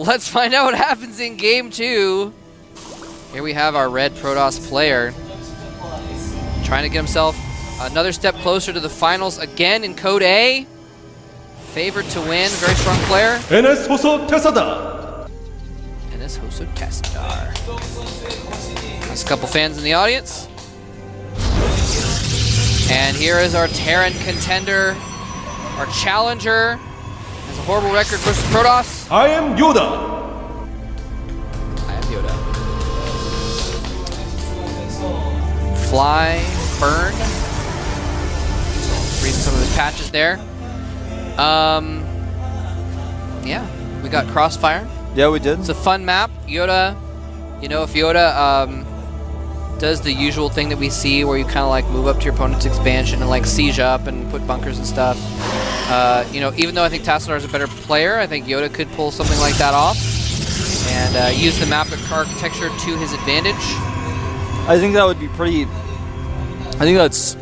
let's find out what happens in game 2. Here we have our red Protoss player trying to get himself another step closer to the finals again in Code A. Favored to win, very strong player. NS Hoso Tassadar. NS Hoso Tassadar. There's a couple fans in the audience. And here is our Terran contender, our challenger. Has a horrible record versus Protoss. I am YoDa. I am YoDa. Fly, burn. Reading some of his patches there. Yeah, we got Crossfire. Yeah, we did. It's a fun map. YoDa, you know, if YoDa does the usual thing that we see where you kind of like move up to your opponent's expansion and like siege up and put bunkers and stuff. You know, even though I think Tassadar is a better player, I think YoDa could pull something like that off and use the map architecture to his advantage. I think that would be pretty... I think that's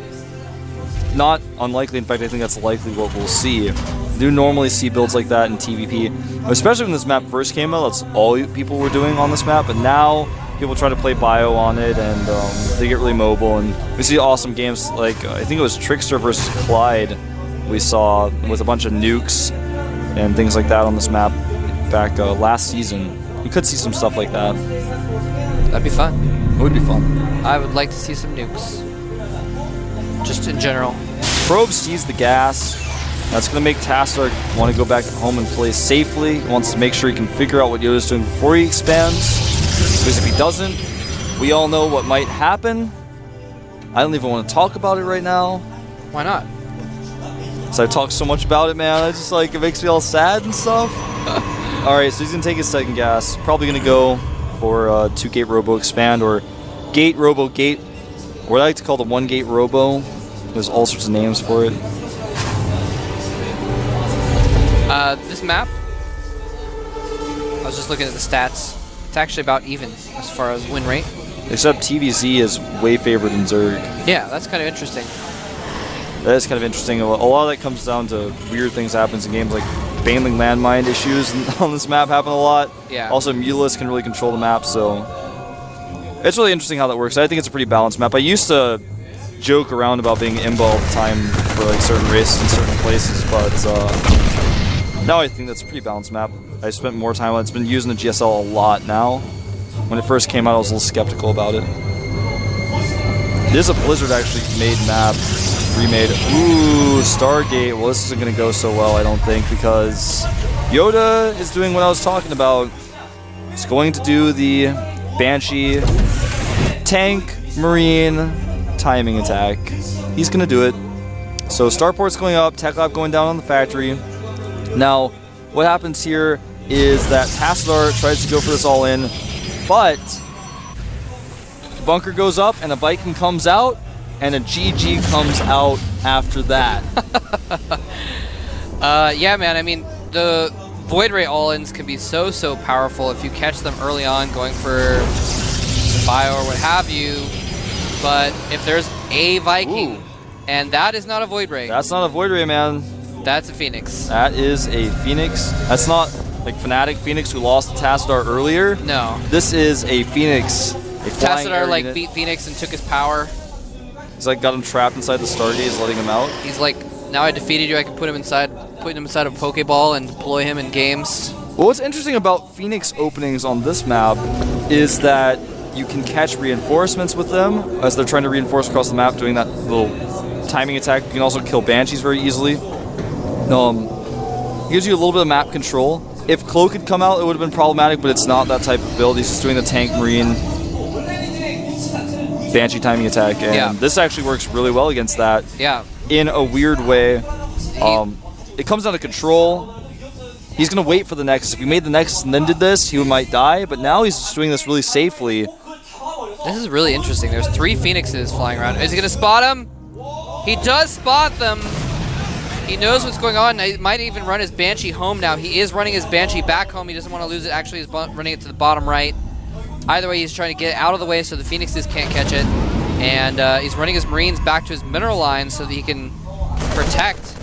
not unlikely. In fact, I think that's likely what we'll see. You do normally see builds like that in TVP, especially when this map first came out. That's all people were doing on this map, but now people try to play bio on it, and they get really mobile, and we see awesome games like, I think it was Trickster versus Clyde we saw with a bunch of nukes and things like that on this map back last season. You could see some stuff like that. That'd be fun. It would be fun. I would like to see some nukes. Just in general. Probe sees the gas. That's going to make Tassadar want to go back home and play safely. He wants to make sure he can figure out what YoDa's doing before he expands. Because if he doesn't, we all know what might happen. I don't even want to talk about it right now. Why not? Because I talk so much about it, man. It's just like, it makes me all sad and stuff. Alright, so he's going to take his second gas. Probably going to go for 2-gate robo expand or gate robo gate. What I like to call the 1-gate robo. There's all sorts of names for it. This map, I was just looking at the stats. It's actually about even as far as win rate. Except TVZ is way favored in Zerg. Yeah, that's kind of interesting. That is kind of interesting. A lot of that comes down to weird things happens in games like Baneling landmine issues on this map happen a lot. Yeah. Also, Mutalisk can really control the map, so it's really interesting how that works. I think it's a pretty balanced map. I used to joke around about being imba all the time for like certain races in certain places, but now I think that's a pretty balanced map. I spent more time on it. It's been using the GSL a lot now. When it first came out, I was a little skeptical about it. It is a Blizzard actually made map, remade. Ooh, Stargate. Well, this isn't going to go so well, I don't think, because YoDa is doing what I was talking about. He's going to do the Banshee tank marine timing attack. He's going to do it. So Starport's going up, Tech Lab going down on the factory. Now, what happens here is that Tassadar tries to go for this all in, but the bunker goes up and a Viking comes out and a GG comes out after that. Yeah, man, I mean, the Void Ray all-ins can be so powerful if you catch them early on going for bio or what have you, but if there's a Viking, Ooh. And that is not a Void Ray. That's not a Void Ray, man. That's a Phoenix. That is a Phoenix. That's not like Fnatic Phoenix who lost to Tassadar earlier. No. This is a Phoenix. Tassadar like beat Phoenix and took his power. He's like got him trapped inside the Stargaze, letting him out. He's like, now I defeated you, I can put him inside a Pokeball and deploy him in games. Well, what's interesting about Phoenix openings on this map is that you can catch reinforcements with them as they're trying to reinforce across the map, doing that little timing attack. You can also kill Banshees very easily. Gives you a little bit of map control. If Cloak had come out, it would have been problematic, but it's not that type of build. He's just doing the tank marine Banshee timing attack, and this actually works really well against that. Yeah. In a weird way. It comes down to control. He's going to wait for the Nexus. If he made the Nexus and then did this, he might die, but now he's just doing this really safely. This is really interesting. There's 3 Phoenixes flying around. Is he going to spot him? He does spot them. He knows what's going on. He might even run his Banshee home now. He is running his Banshee back home. He doesn't want to lose it. Actually, he's running it to the bottom right. Either way, he's trying to get it out of the way so the Phoenixes can't catch it. And he's running his Marines back to his mineral line so that he can protect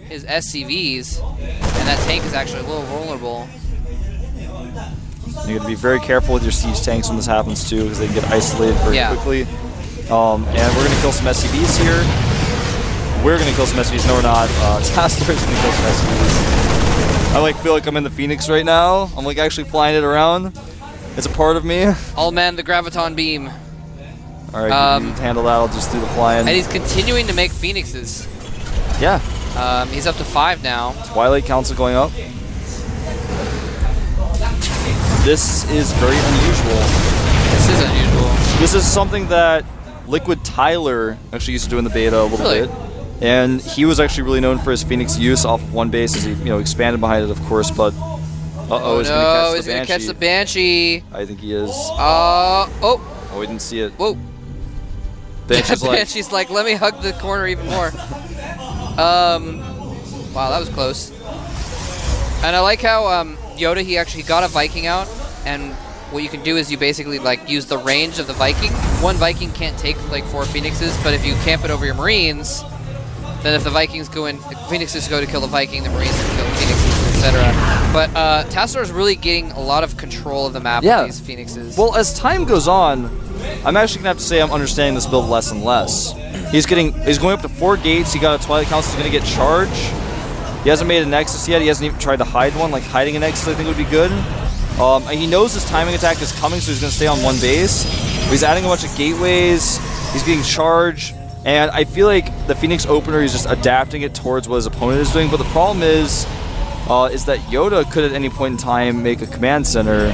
his SCVs. And that tank is actually a little vulnerable. You got to be very careful with your siege tanks when this happens too, because they can get isolated very quickly. And we're going to kill some SCVs here. We're going to kill some SCVs. No, we're not. Tassadar's going to kill some SCVs. I feel like I'm in the Phoenix right now. I'm actually flying it around. It's a part of me. All man, the Graviton Beam. All right, you can handle that. I'll just do the flying. And he's continuing to make Phoenixes. Yeah. He's up to 5 now. Twilight Council going up. This is very unusual. This is unusual. This is something that Liquid Tyler actually used to do in the beta a little bit. And he was actually really known for his Phoenix use off of one base as he expanded behind it, of course, but he's going to catch the Banshee. I think he is. Oh, we didn't see it. Whoa. Banshee's like, let me hug the corner even more. Wow, that was close. And I like how YoDa, he actually got a Viking out, and what you can do is you basically use the range of the Viking. One Viking can't take 4 Phoenixes, but if you camp it over your Marines, then if the Vikings go in, Phoenixes go to kill the Viking, the Marines can kill the Phoenixes, etc. But Tassadar is really getting a lot of control of the map with these Phoenixes. Well, as time goes on, I'm actually gonna have to say I'm understanding this build less and less. He's going up to 4 gates. He got a Twilight Council. He's gonna get charge. He hasn't made a Nexus yet. He hasn't even tried to hide one. Hiding a Nexus, I think, would be good. He knows his timing attack is coming, so he's gonna stay on one base. He's adding a bunch of gateways. He's getting charge. And I feel like the Phoenix opener is just adapting it towards what his opponent is doing. But the problem is that YoDa could at any point in time make a command center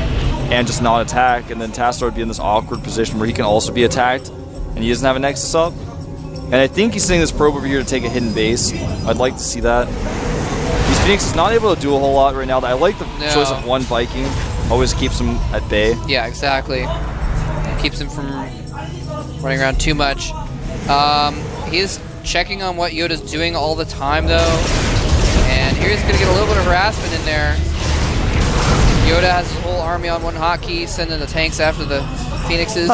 and just not attack, and then Tassadar would be in this awkward position where he can also be attacked, and he doesn't have a Nexus up. And I think he's sending this probe over here to take a hidden base. I'd like to see that. These Phoenix is not able to do a whole lot right now. I like the choice of one Viking. Always keeps him at bay. Yeah, exactly. Keeps him from running around too much. He's checking on what YoDa's doing all the time, though. And here he's going to get a little bit of harassment in there. YoDa has his whole army on one hotkey, sending the tanks after the Phoenixes.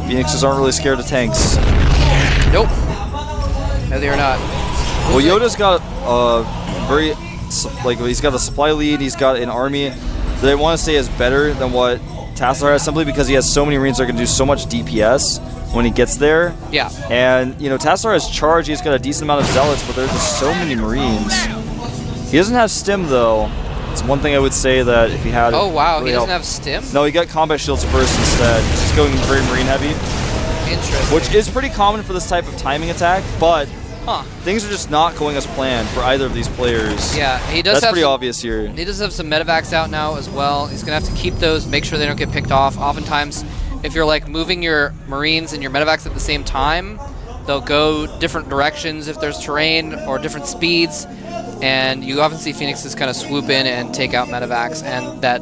Phoenixes aren't really scared of tanks. Nope. No, they are not. Well, YoDa's got he's got a supply lead. He's got an army that I want to say is better than what Tassadar has, simply because he has so many Marines that are going to do so much DPS when he gets there. Yeah. And, Tassadar has charge. He's got a decent amount of Zealots, but there's just so many Marines. He doesn't have Stim, though. It's one thing I would say that if he had... Oh, wow. Really he doesn't have Stim? No, he got Combat Shields first instead. He's going very Marine heavy. Interesting. Which is pretty common for this type of timing attack, but things are just not going as planned for either of these players. Yeah, he does. That's pretty obvious here. He does have some medevacs out now as well. He's gonna have to keep those, make sure they don't get picked off. Oftentimes, if you're moving your Marines and your medevacs at the same time, they'll go different directions if there's terrain or different speeds, and you often see Phoenixes kind of swoop in and take out medevacs. And that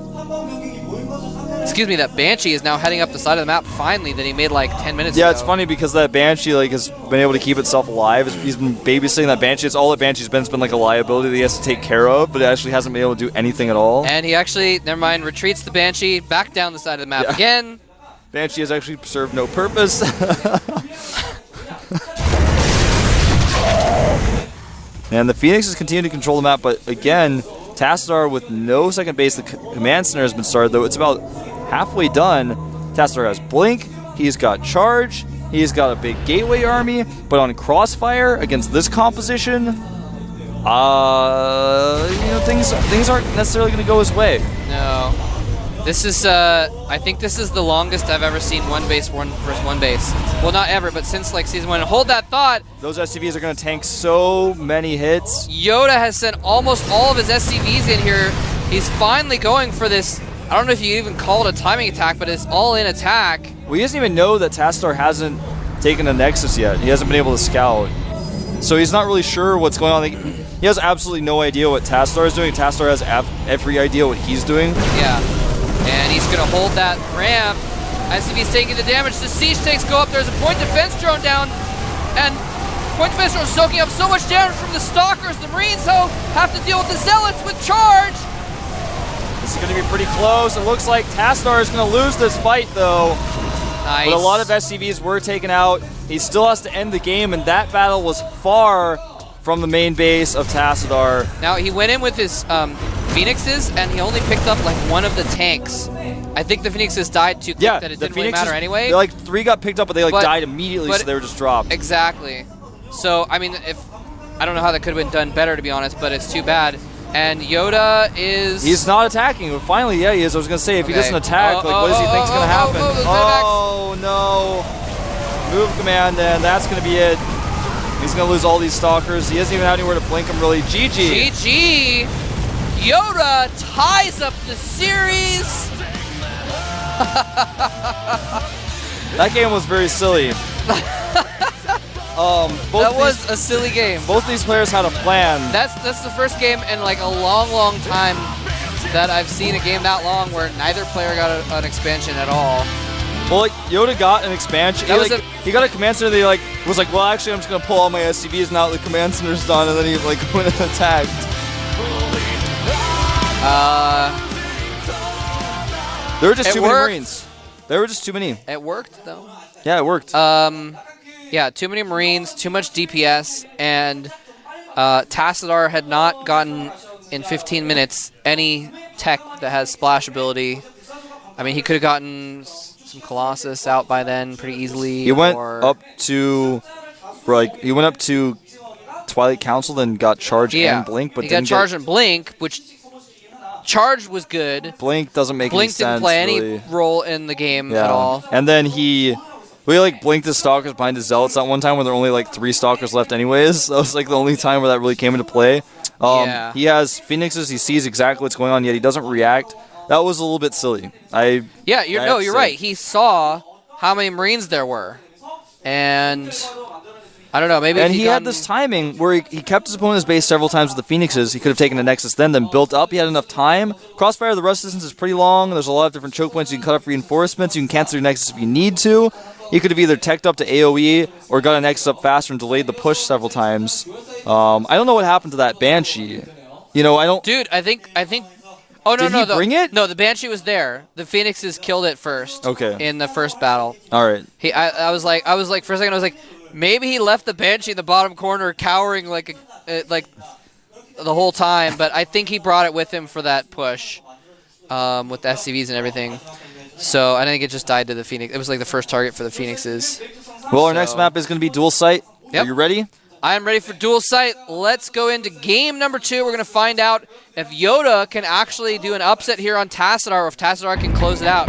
Banshee is now heading up the side of the map finally that he made 10 minutes ago. Yeah, it's funny because that Banshee has been able to keep itself alive. He's been babysitting that Banshee. It's all that Banshee's been. It's been a liability that he has to take care of, but it actually hasn't been able to do anything at all. And he actually, never mind, retreats the Banshee back down the side of the map again. Banshee has actually served no purpose. And the Phoenixes continue to control the map, but again, Tassadar with no second base. The command center has been started, though. It's about halfway done. Tassadar has Blink. He's got Charge. He's got a big Gateway army. But on Crossfire against this composition, things aren't necessarily going to go his way. No. This is, I think this is the longest I've ever seen one base versus one base. Well, not ever, but since Season 1. Hold that thought. Those SCVs are going to tank so many hits. YoDa has sent almost all of his SCVs in here. He's finally going for this, I don't know if you even call it a timing attack, but it's all-in attack. Well, he doesn't even know that Tassadar hasn't taken a Nexus yet. He hasn't been able to scout. So he's not really sure what's going on. He has absolutely no idea what Tassadar is doing. Tassadar has every idea what he's doing. Yeah. And he's going to hold that ramp. SCV's taking the damage. The siege tanks go up. There's a point defense drone down. And point defense drone soaking up so much damage from the Stalkers. The Marines, though, have to deal with the Zealots with charge. This is going to be pretty close. It looks like Tassadar is going to lose this fight, though. Nice. But a lot of SCVs were taken out. He still has to end the game, and that battle was far, from the main base of Tassadar. Now, he went in with his Phoenixes, and he only picked up like one of the tanks. I think the Phoenixes died too quick that it didn't really matter anyway. Like 3 got picked up, but they died immediately, so they were just dropped. Exactly. So, I mean, I don't know how that could have been done better, to be honest, but it's too bad. And YoDa is... He's not attacking. But finally, yeah, he is. I was going to say, if he doesn't attack, what does he think's going to happen? Oh, no. Move command, and that's going to be it. He's going to lose all these stalkers. He doesn't even have anywhere to blink them, really. GG. GG. YoDa ties up the series. That game was very silly. That was a silly game. Both these players had a plan. That's the first game in like a long time that I've seen a game that long where neither player got an expansion at all. Well, like YoDa got an expansion. He got a command center. That he was like, well, actually, I'm just gonna pull all my SCVs now that the command center's done, and then he like went and attacked. There were just too many Marines. There were just too many. It worked though. Yeah, it worked. Yeah, too many Marines, too much DPS, and Tassadar had not gotten in 15 minutes any tech that has splash ability. I mean, he could have gotten some Colossus out by then pretty easily. He went up to Twilight Council, then got Charge and Blink, but he got Charge and Blink, which Charge was good. Blink doesn't make any sense. Blink didn't play really. any role in the game at all. And then he blinked his Stalkers behind his Zealots that one time when there were only like 3 Stalkers left anyways. That was like the only time where that really came into play. He has Phoenixes, he sees exactly what's going on, yet he doesn't react. That was a little bit silly. You're right. He saw how many Marines there were. And I don't know, maybe and he had this timing where he kept his opponent's base several times with the Phoenixes. He could have taken a Nexus then built up. He had enough time. Crossfire, the rust distance is pretty long. There's a lot of different choke points. You can cut off reinforcements. You can cancel your Nexus if you need to. He could have either teched up to AoE or got a Nexus up faster and delayed the push several times. I don't know what happened to that Banshee. I don't... Dude, I think... Oh, no, Did he bring it? No, the Banshee was there. The Phoenixes killed it first. Okay. In the first battle. All right. I was like, for a second, I was like, maybe he left the Banshee in the bottom corner cowering like the whole time, but I think he brought it with him for that push with the SCVs and everything. So I think it just died to the Phoenix. It was like the first target for the Phoenixes. Well, our next map is going to be Dual Sight. Yep. Are you ready? I am ready for Dual Sight. Let's go into game number 2. We're going to find out if YoDa can actually do an upset here on Tassadar, or if Tassadar can close it out.